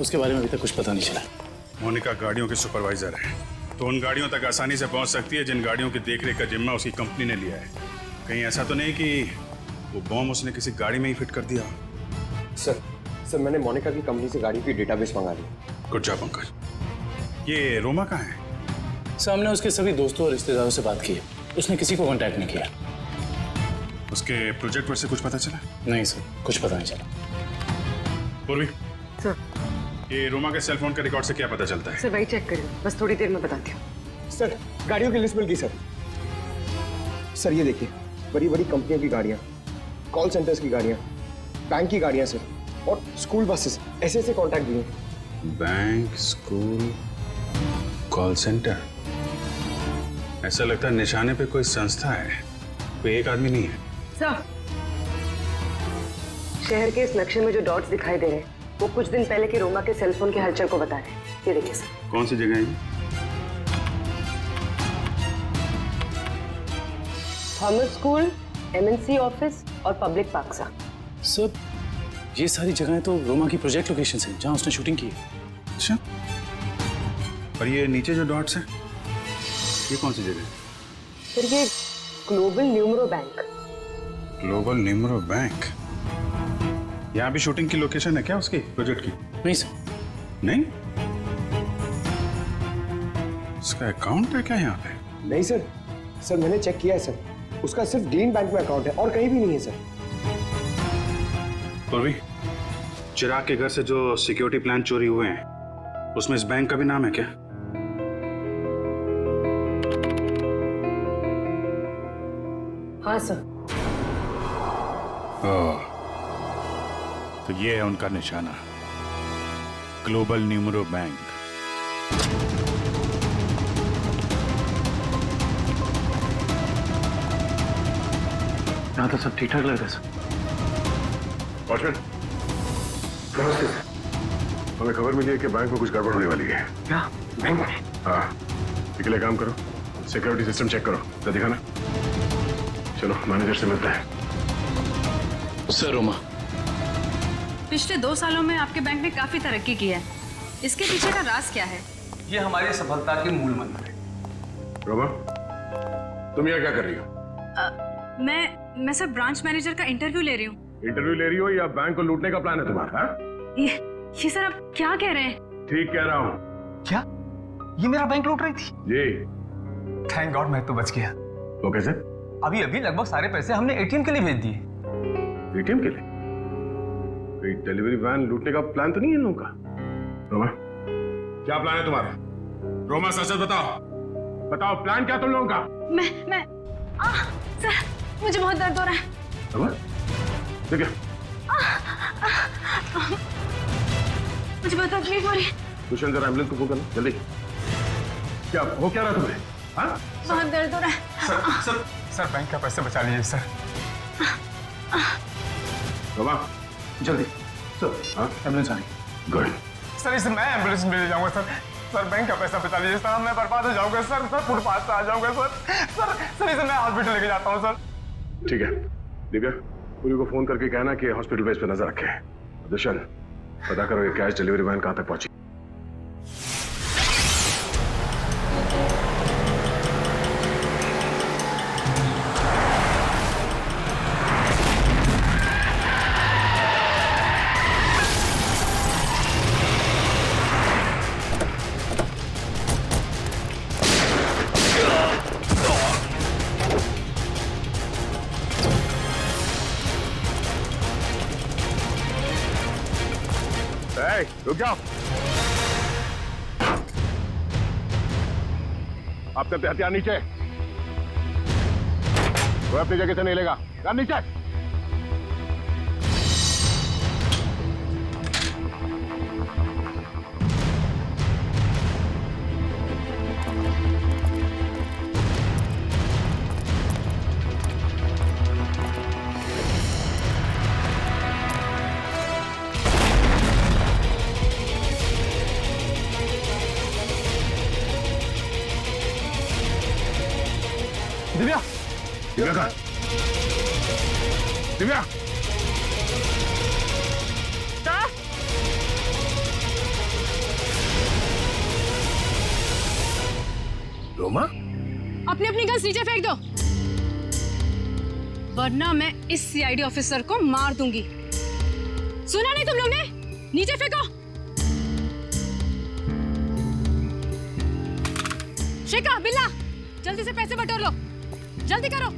S3: उसके बारे में अभी तक कुछ पता नहीं चला।
S8: मोनिका गाड़ियों के सुपरवाइजर है, तो उन गाड़ियों तक आसानी से पहुंच सकती है जिन गाड़ियों की देखरेख का जिम्मा उसकी कंपनी ने लिया है। कहीं ऐसा तो नहीं कि वो बॉम्ब उसने किसी गाड़ी में ही फिट कर दिया?
S22: सर मैंने मोनिका की कंपनी से गाड़ी की डेटाबेस मंगा ली।
S8: Good job Pankaj. ये रोमा कहाँ है?
S3: सामने उसके सभी दोस्तों और रिश्तेदारों से बात की है, उसने किसी को कांटेक्ट नहीं किया।
S8: उसके प्रोजेक्ट पर से कुछ पता चला?
S3: नहीं सर, कुछ पता नहीं चला।
S8: पूर्वी
S10: सर,
S8: ये रोमा के सेल फोन के रिकॉर्ड से क्या पता चलता है?
S10: सर वही चेक करिए, बस थोड़ी देर में बताती हूँ।
S22: सर गाड़ियों की लिस्ट मिल गई सर। सर ये देखिए, बड़ी बड़ी कंपनियों की गाड़ियाँ, कॉल सेंटर्स की गाड़ियाँ, बैंक की गाड़ियाँ सर, और स्कूल बसेस, ऐसे कॉन्टैक्ट दिए।
S8: Bank, school, call centre. ऐसा लगता है निशाने पे कोई संस्था है, कोई एक आदमी नहीं है।
S10: सर शहर के इस नक्शे में जो डॉट्स दिखाई दे रहे हैं वो कुछ दिन पहले के रोमा के सेलफोन के हलचल को बता रहे हैं। ये देखिए सर।
S8: कौन सी जगह है?
S10: थॉमस स्कूल, एमएनसी ऑफिस और पब्लिक पार्क
S3: सर ये सारी जगहें तो रोमा की प्रोजेक्ट लोकेशन हैं जहां उसने शूटिंग की है।
S8: अच्छा, और ये नीचे जो डॉट्स हैं ये कौन सी जगह है?
S10: सर ये global numero bank.
S8: Global numero bank? यहाँ भी शूटिंग की लोकेशन है क्या उसकी प्रोजेक्ट की?
S3: नहीं सर।
S8: नहीं? उसका अकाउंट है क्या यहाँ पे?
S22: नहीं सर, सर मैंने चेक किया है सर, उसका सिर्फ ग्रीन बैंक में अकाउंट है और कहीं भी नहीं है सर।
S8: पूर्वी, चिराग के घर से जो सिक्योरिटी प्लान चोरी हुए हैं उसमें इस बैंक का भी नाम है क्या?
S10: हाँ सर।
S15: तो ये है उनका निशाना, ग्लोबल न्यूमरो बैंक।
S3: यहाँ तो सब ठीक ठाक लग रहा है सर।
S2: वॉचमैन, नमस्ते सर। हमें खबर मिली है कि बैंक में कुछ गड़बड़ होने वाली है।
S3: क्या बैंक में?
S2: हाँ, इसके लिए काम करो, सिक्योरिटी सिस्टम चेक करो, तो दिखाना। चलो मैनेजर से मिलते हैं।
S3: सर रोमा,
S18: पिछले 2 सालों में आपके बैंक ने काफी तरक्की की है, इसके पीछे का राज क्या है?
S14: ये हमारी सफलता के मूल मंत्र है।
S2: रोमा, तुम यहाँ क्या कर रही हो?
S18: मैं सर ब्रांच मैनेजर का इंटरव्यू ले रही हूँ।
S2: इंटरव्यू ले रही हो या बैंक को लूटने का प्लान है तुम्हारा? हाँ?
S18: ये सर आप क्या कह रहे हैं?
S2: ठीक कह रहा हूँ।
S14: क्या ये मेरा बैंक लूट रही थी?
S2: जी।
S14: थैंक गॉड मैं तो बच गया।
S2: वो कैसे?
S14: अभी अभी लगभग सारे पैसे हमने एटीएम के लिए भेज दिए।
S2: एटीएम के लिए? कोई डिलीवरी वैन लूटने का प्लान तो नहीं है इन लोगों का? रोमा, क्या प्लान है तुम्हारा? रोमा सच बताओ, बताओ प्लान क्या तुम लोगों का?
S18: मैं सर मुझे बहुत दर्द हो रहा है।
S2: रोमा, ठीक है।
S18: मुझे बहुत तकलीफ हो रही है।
S2: दुष्यंत जरा एम्बुलेंस को फोन करना जल्दी। क्या हो क्या रहा तुम्हें? हाँ?
S18: बहुत दर्द हो रहा है।
S14: सर बैंक का पैसे बचा लीजिए सर।
S2: रोमा,
S3: जल्दी सर।
S2: हाँ?
S3: एम्बुलेंस आ रही।
S2: गुड।
S14: सर इसे मैं एम्बुलेंस में ले जाऊंगा सर। सर बैंक का पैसा बचा लीजिए सर, मैं बर्बाद हो जाऊंगा सर। सर फुटपाथ पे आ जाऊंगा सर। सर इसे मैं हॉस्पिटल लेके जाता हूँ सर।
S2: ठीक है दिव्या, पूरी को फोन करके कहना कि हॉस्पिटल बेस पे नजर रखे। दुष्यंत, पता करो ये कैश डिलीवरी वैन कहां तक पहुंची। रुक जाओ। आप सबके हथियार नीचे। वो अपनी जगह से नहीं लेगा। नीचे।
S14: दिव्या,
S2: दिव्या कहाँ? दिव्या, रोमा,
S18: अपनी अपनी गन्स नीचे फेंक दो, वरना मैं इस सीआईडी ऑफिसर को मार दूंगी। सुना नहीं तुम लोग ने? नीचे फेंको। शेखा, बिल्ला, जल्दी से पैसे बटोर लो, जल्दी करो।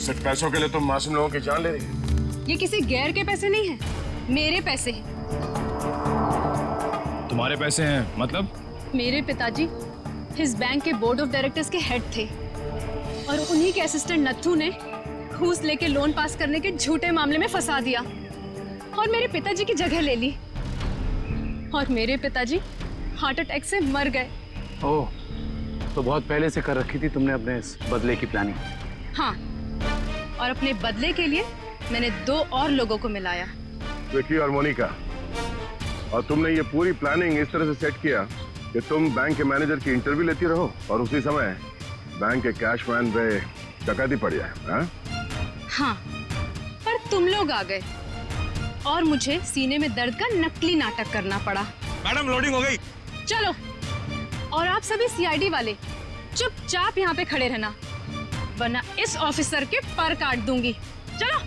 S2: सिर्फ पैसों के लिए तुम मासूम लोगों की जान ले रही हो?
S18: ये किसी गैर के पैसे नहीं हैं, मेरे पैसे हैं।
S15: तुम्हारे पैसे हैं मतलब?
S18: मेरे पिताजी इस बैंक के बोर्ड ऑफ डायरेक्टर्स के हेड थे और उन्हीं के असिस्टेंट नत्थू ने घूस लेके लोन पास करने के झूठे मामले में फंसा दिया और मेरे पिताजी की जगह ले ली और मेरे पिताजी हार्ट अटैक से मर गए।
S3: ओह, तो बहुत पहले से कर रखी थी तुमने अपने इस बदले की प्लानिंग?
S18: हाँ, और अपने बदले के लिए मैंने 2 और लोगों को मिलाया,
S2: विकी और मोनिका। और तुमने ये पूरी प्लानिंग इस तरह से सेट किया कि तुम बैंक के मैनेजर की इंटरव्यू लेती रहो और उसी समय बैंक के कैश वैन पे डकैती पड़ जाए।
S18: हाँ, पर तुम लोग आ गए और मुझे सीने में दर्द का नकली नाटक करना पड़ा।
S15: मैडम लोडिंग हो गई।
S18: चलो, और आप सभी सीआईडी वाले चुपचाप यहाँ पे खड़े रहना, वरना इस ऑफिसर के पर काट दूंगी। चलो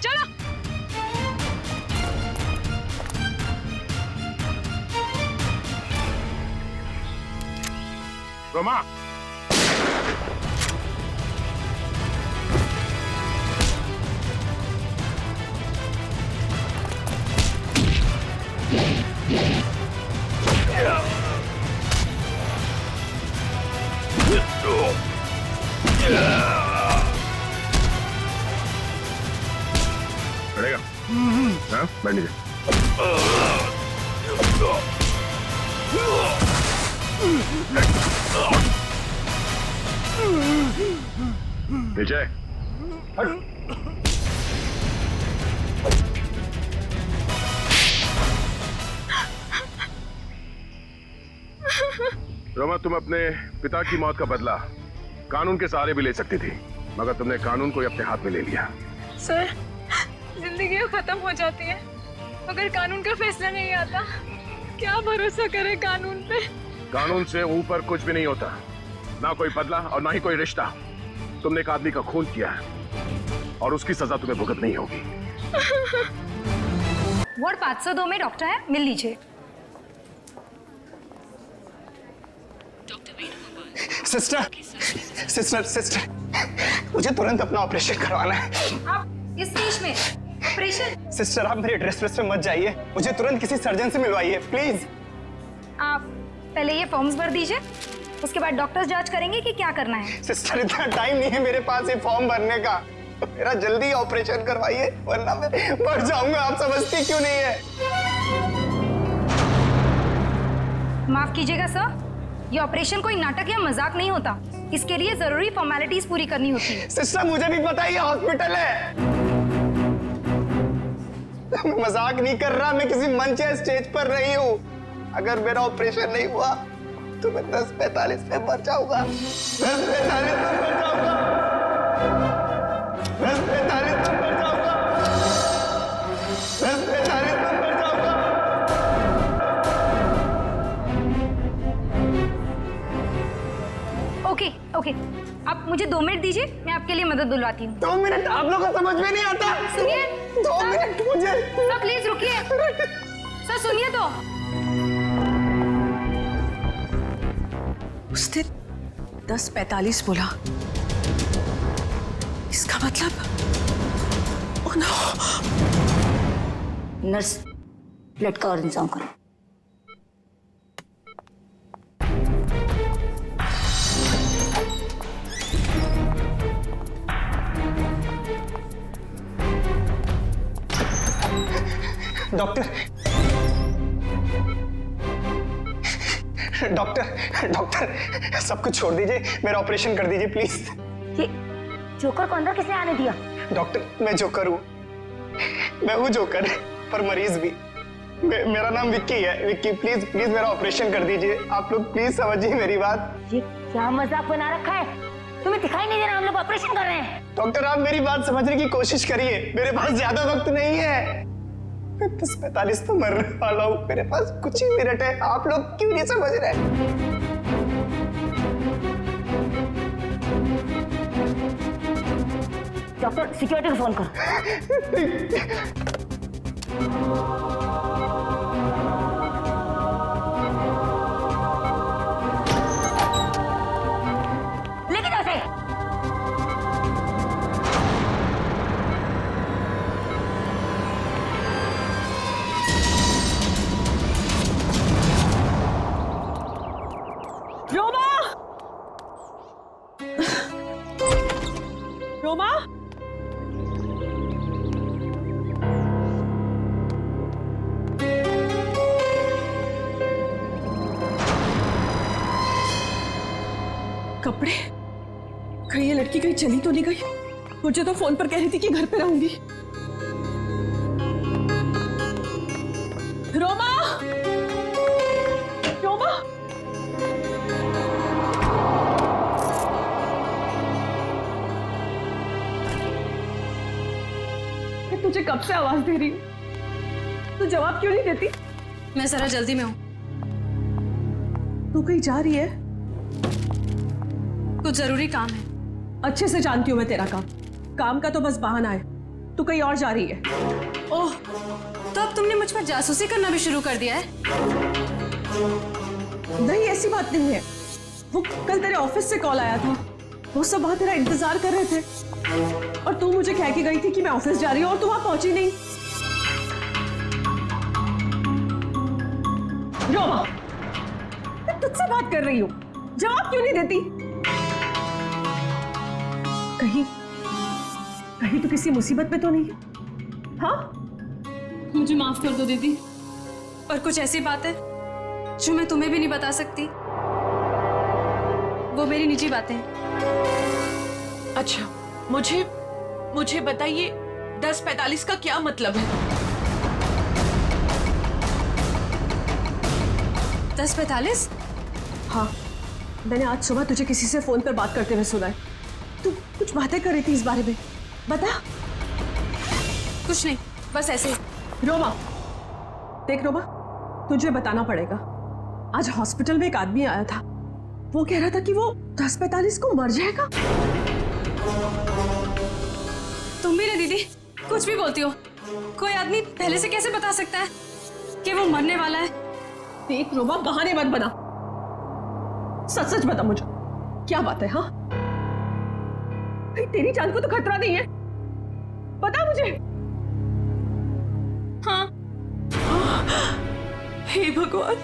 S18: चलो।
S2: रोमा, बैठ नीचे। रोमा, तुम अपने पिता की मौत का बदला कानून के सहारे भी ले सकती थी, मगर तुमने कानून को अपने हाथ में ले लिया।
S18: सर, जिंदगी खत्म हो जाती है अगर कानून का फैसला नहीं आता। क्या भरोसा करे कानून पे?
S2: कानून से ऊपर कुछ भी नहीं होता, ना कोई बदला और ना ही कोई रिश्ता। तुमने एक आदमी का खून किया है और उसकी सजा तुम्हें भुगतनी होगी।
S21: वार्ड 502 में डॉक्टर है, मिल लीजिए।
S22: सिस्टर, सिस्टर, सिस्टर, मुझे तुरंत अपना ऑपरेशन करवाना है।
S21: आप इस बीच में ऑपरेशन?
S22: सिस्टर, आप मेरी ड्रेस पे मत जाइए, मुझे तुरंत किसी सर्जन से मिलवाइए प्लीज।
S21: आप पहले ये फॉर्म्स भर दीजिए, उसके बाद डॉक्टर्स जांच करेंगे कि क्या करना है।
S22: सिस्टर, इतना टाइम नहीं है मेरे पास ये फॉर्म भरने का, मेरा जल्दी ऑपरेशन करवाइए वरना मैं मर जाऊंगा। आप समझती क्यों नहीं है?
S21: माफ कीजिएगा सर, ये ऑपरेशन कोई नाटक या मजाक नहीं होता, इसके लिए जरूरी फॉर्मेलिटीज पूरी करनी होती है।
S22: सिस्टर, मुझे भी पता है ये हॉस्पिटल है, मैं मजाक नहीं कर रहा, मैं किसी मंच या स्टेज पर नहीं हूँ। अगर मेरा ऑपरेशन नहीं हुआ तो मैं 10:45 में मर जाऊंगा। 10:45 में मर जाऊंगा। 10:45 में मर जाऊंगा। 10:45 में मर जाऊंगा।
S21: ओके ओके, आप मुझे 2 मिनट दीजिए, मैं आपके लिए मदद बुलवाती हूँ।
S22: 2 मिनट? आप लोगों को समझ में नहीं आता?
S21: सुनिए,
S22: 2 मिनट मुझे।
S21: सर प्लीज रुकिए, सर सुनिए तो।
S9: उसने 10:45 बोला, इसका मतलब? Oh no.
S21: नर्स, ब्लड का और इंतजाम करो।
S22: डॉक्टर, डॉक्टर, डॉक्टर, सब कुछ छोड़ दीजिए, मेरा ऑपरेशन कर दीजिए प्लीज।
S21: ये जोकर को अंदर किसने आने दिया?
S22: डॉक्टर, मैं जोकर हूँ, मैं हूँ जोकर, पर मरीज भी। मेरा नाम विक्की है। विक्की, प्लीज प्लीज मेरा ऑपरेशन कर दीजिए। आप लोग प्लीज समझिए मेरी बात।
S21: ये क्या मजाक बना रखा है? तुम्हें दिखाई नहीं दे रहा हम लोग ऑपरेशन कर रहे हैं?
S22: डॉक्टर, आप मेरी बात समझने की कोशिश करिए, मेरे पास ज्यादा वक्त नहीं है। 10:45 तो मरने वाला हूँ, मेरे पास कुछ ही मिनट है। आप लोग क्यों नहीं समझ रहे?
S21: डॉक्टर, सिक्योरिटी को फोन करो। लेकिन ऐसे
S9: रोमा, रोमा, कपड़े? कहीं ये लड़की कहीं चली तो नहीं गई? मुझे तो फोन पर कह रही थी कि घर पे रहूंगी। रोमा, रोमा, मैं तुझे कब से आवाज दे रही हूँ, तू जवाब क्यों नहीं देती?
S18: मैं जरा जल्दी में हूँ।
S9: तू कहीं जा रही है?
S18: कुछ जरूरी काम है।
S9: अच्छे से जानती हूँ मैं तेरा काम, काम का तो बस बहाना है। तू कहीं और जा रही है।
S18: ओह, तो अब तुमने मुझ पर जासूसी करना भी शुरू कर दिया है?
S9: नहीं, ऐसी बात नहीं है। वो कल तेरे ऑफिस से कॉल आया था, वो सब वहां तेरा इंतजार कर रहे थे और तू मुझे कह के गई थी कि मैं ऑफिस जा रही हूँ और तू वहां पहुंची नहीं। रोमा, मैं तुझसे बात कर रही हूँ, जवाब क्यों नहीं देती? कहीं कहीं तो किसी मुसीबत में तो नहीं है? हाँ,
S18: मुझे माफ कर दो दीदी, पर कुछ ऐसी बात है जो मैं तुम्हें भी नहीं बता सकती। वो मेरी निजी बातें हैं।
S20: अच्छा, मुझे बताइए 10:45 का क्या मतलब है?
S18: 10:45?
S9: हाँ, मैंने आज सुबह तुझे किसी से फोन पर बात करते हुए सुना है। तू कुछ बातें कर रही थी इस बारे में, बता।
S18: कुछ नहीं, बस ऐसे ही।
S9: रोमा, देख रोमा, तुझे बताना पड़ेगा। आज हॉस्पिटल में एक आदमी आया था, वो कह रहा था कि वो 10:45 को मर जाएगा।
S18: तुम भी ना दीदी, कुछ भी बोलती हो। कोई आदमी पहले से कैसे बता सकता है कि वो मरने वाला है?
S9: देख रोमा, बहाने मत बना, सच सच बता मुझे, क्या बात है? हाँ, तेरी जान को तो खतरा नहीं है, बता मुझे।
S18: हाँ।
S9: हे भगवान,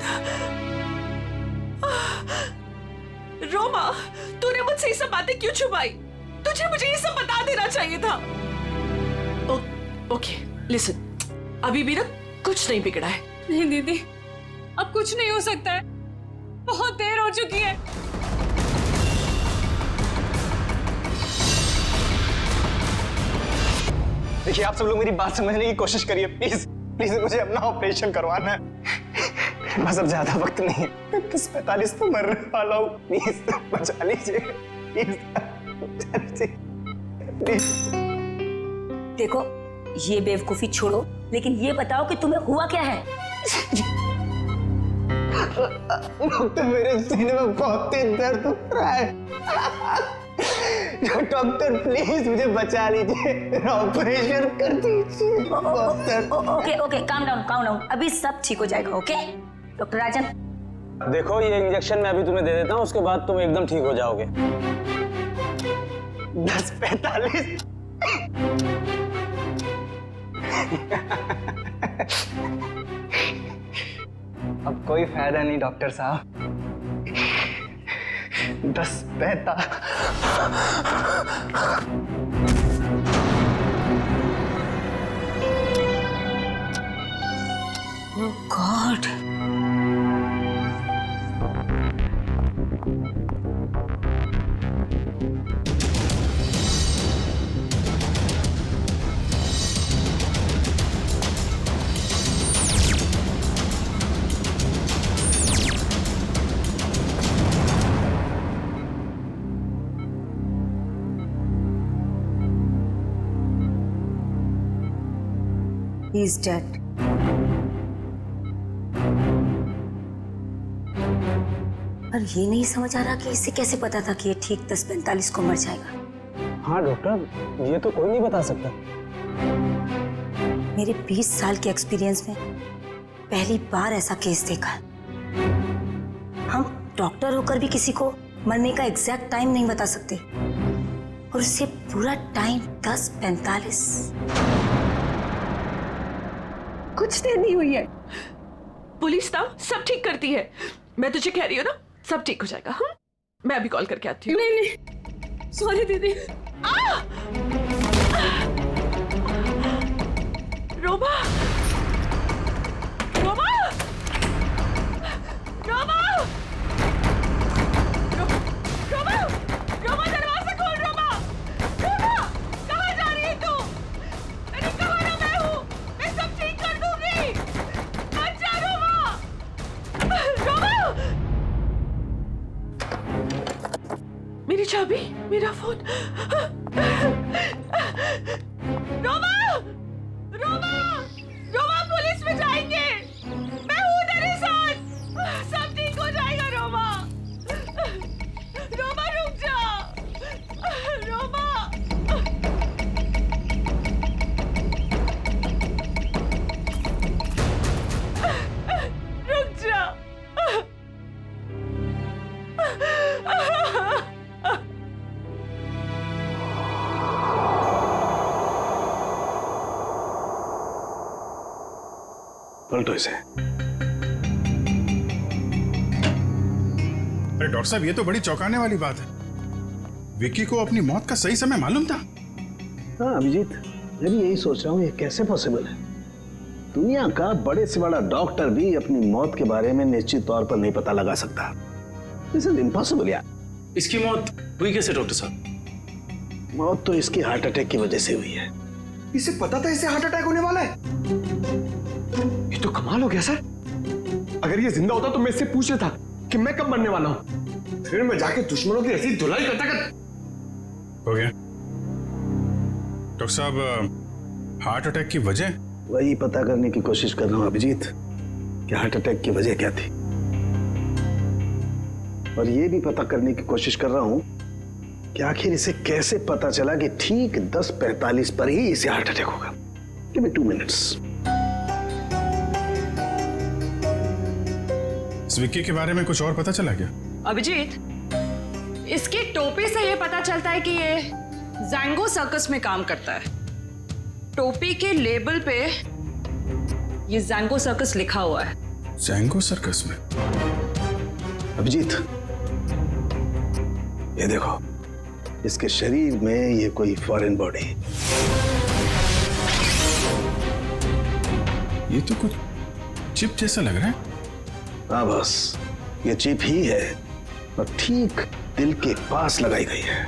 S9: रोमा, तूने मुझसे ये सब बातें क्यों छुपाई? तुझे मुझे ये सब बता देना चाहिए था। ओके, लिसन, अभी भी ना कुछ नहीं बिगड़ा है।
S18: नहीं दीदी, अब कुछ नहीं हो सकता है, बहुत देर हो चुकी है।
S6: देखिए, आप सब लोग मेरी बात समझने की कोशिश करिए, प्लीज प्लीज। मुझे अपना ऑपरेशन करवाना है, बस अब ज्यादा वक्त नहीं है। 10:45 तो मरने वाला हूँ, प्लीज बचा लीजिए, प्लीज बचा लीजिए, प्लीज।
S7: देखो, ये बेवकूफी छोड़ो, लेकिन ये बताओ कि तुम्हें हुआ क्या है?
S6: डॉक्टर, मेरे सीने में बहुत तेज दर्द हो रहा है। डॉक्टर प्लीज मुझे बचा लीजिए, ऑपरेशन कर दीजिए।
S7: ओके, काम डाउन, अभी सब ठीक हो जाएगा। ओके डॉक्टर राजन,
S6: देखो, ये इंजेक्शन मैं अभी तुम्हें दे देता हूँ, उसके बाद तुम एकदम ठीक हो जाओगे। 10:45। अब कोई फायदा नहीं डॉक्टर साहब। 10:45।
S7: Oh God! He's dead. पर ये नहीं समझ आ रहा कि इसे कैसे पता था कि ये ठीक 10:45 को मर जाएगा।
S6: हाँ डॉक्टर, ये तो कोई नहीं बता सकता।
S7: मेरे 20 साल के एक्सपीरियंस में पहली बार ऐसा केस देखा है। हम डॉक्टर होकर भी किसी को मरने का एग्जैक्ट टाइम नहीं बता सकते, और उससे पूरा टाइम 10:45।
S9: कुछ देर नहीं हुई है, पुलिस ना सब ठीक करती है। मैं तुझे कह रही हूँ ना, सब ठीक हो जाएगा। हाँ, मैं अभी कॉल करके आती हूँ।
S18: नहीं, सॉरी दीदी।
S9: रोमा, रोमा, रोमा, रोमा, रोमा, दरवाजा खोल। रोमा, रोमा, कहाँ जा रही है तू? मैंने कहा ना मैं हूँ, मैं सब ठीक कर दूंगी। अच्छा रोमा, रोमा, मेरी चाबी, मेरा फोन। रोमा, रोमा, रोमा, पुलिस में जाएंगे। मैं हूँ तेरे साथ, सब ठीक हो जाएगा। रोमा, रोमा रुक जा, रोमा। रुक जा।
S8: पलटो इसे। अरे डॉक्टर साहब, ये तो बड़ी चौंकाने वाली बात है। विक्की को अपनी मौत का सही समय मालूम था?
S17: हाँ अभिजीत, मैं भी यही सोच रहा हूँ, ये कैसे पॉसिबल है?
S4: दुनिया का बड़े से बड़ा डॉक्टर भी अपनी मौत के बारे में निश्चित तौर पर नहीं पता लगा सकता। दिस इज इम्पॉसिबल यार।
S3: इसकी मौत हुई कैसे डॉक्टर साहब?
S4: मौत तो इसकी हार्ट अटैक की वजह से हुई है।
S22: इसे पता था इसे हार्ट अटैक होने वाला है? ये तो कमाल हो गया सर। अगर ये जिंदा होता तो मैं इससे पूछ लेता कि मैं कब मरने वाला हूं, फिर मैं जाके दुश्मनों की ऐसी धुलाई करता
S8: हो गया डॉक्टर साहब, हार्ट अटैक की वजह?
S4: वही पता करने की कोशिश कर रहा हूं अभिजीत कि हार्ट अटैक की वजह क्या थी, और ये भी पता करने की कोशिश कर रहा हूं कि आखिर इसे कैसे पता चला कि ठीक 10:45 पर ही इसे हार्ट अटैक होगा। Give me 2 minutes.
S8: इस विक्की के बारे में कुछ और पता चला क्या?
S9: अभिजीत, इसकी टोपी से ये पता चलता है कि ये जैंगो सर्कस में काम करता है। टोपी के लेबल पे ये जैंगो सर्कस लिखा हुआ है।
S8: जैंगो सर्कस में?
S4: अभिजीत, ये देखो, इसके शरीर में ये कोई फॉरेन बॉडी।
S8: ये तो कुछ चिप जैसा लग रहा है।
S4: हाँ बस, ये चिप ही है और ठीक दिल के पास लगाई गई है।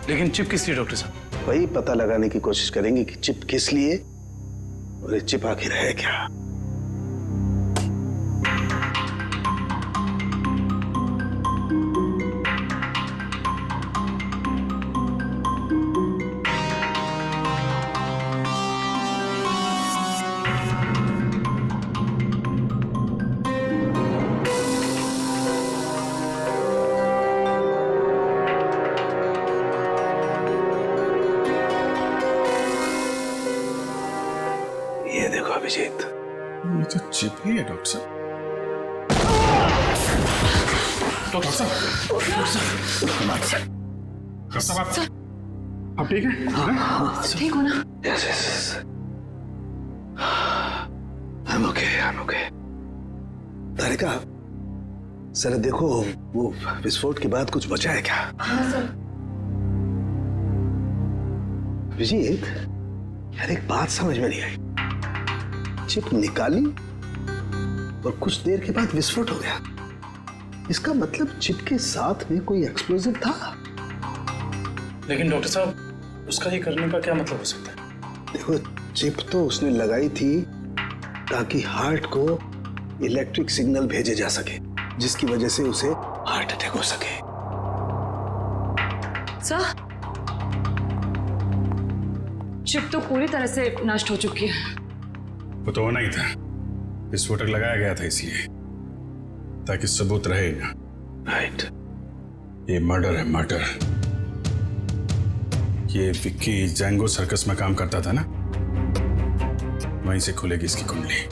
S3: लेकिन चिप किस लिए डॉक्टर साहब?
S4: वही पता लगाने की कोशिश करेंगे कि चिप किस लिए और ये चिप आखिर है क्या। ये देखो अभिजीत,
S8: ये तो चिप ही है डॉक्टर साहब। डॉक्टर साहब, डॉक्टर साहब, आप ठीक है?
S9: ठीक हो ना?
S4: Yes yes, I am okay. Tarika, sir देखो, वो विस्फोट के बाद कुछ बचा है क्या?
S9: हाँ सर।
S4: अभिजीत, यार एक बात समझ में नहीं आई। चिप निकाली और कुछ देर के बाद विस्फोट हो गया। इसका मतलब चिप के साथ में कोई एक्सप्लोजिव था।
S3: लेकिन डॉक्टर साहब, उसका ये करने का क्या मतलब हो सकता है?
S4: देखो, चिप तो उसने लगाई थी ताकि हार्ट को इलेक्ट्रिक सिग्नल भेजे जा सके, जिसकी वजह से उसे हार्ट अटैक हो सके।
S9: सर, चिप तो पूरी तरह से नष्ट हो चुकी है।
S8: वो तो होना ही था। विस्फोटक लगाया गया था इसलिए, ताकि सबूत रहे ना।
S4: राइट।
S8: ये मर्डर है, मर्डर। ये विक्की जैंगो सर्कस में काम करता था ना, वहीं से खुलेगी इसकी कुंडली।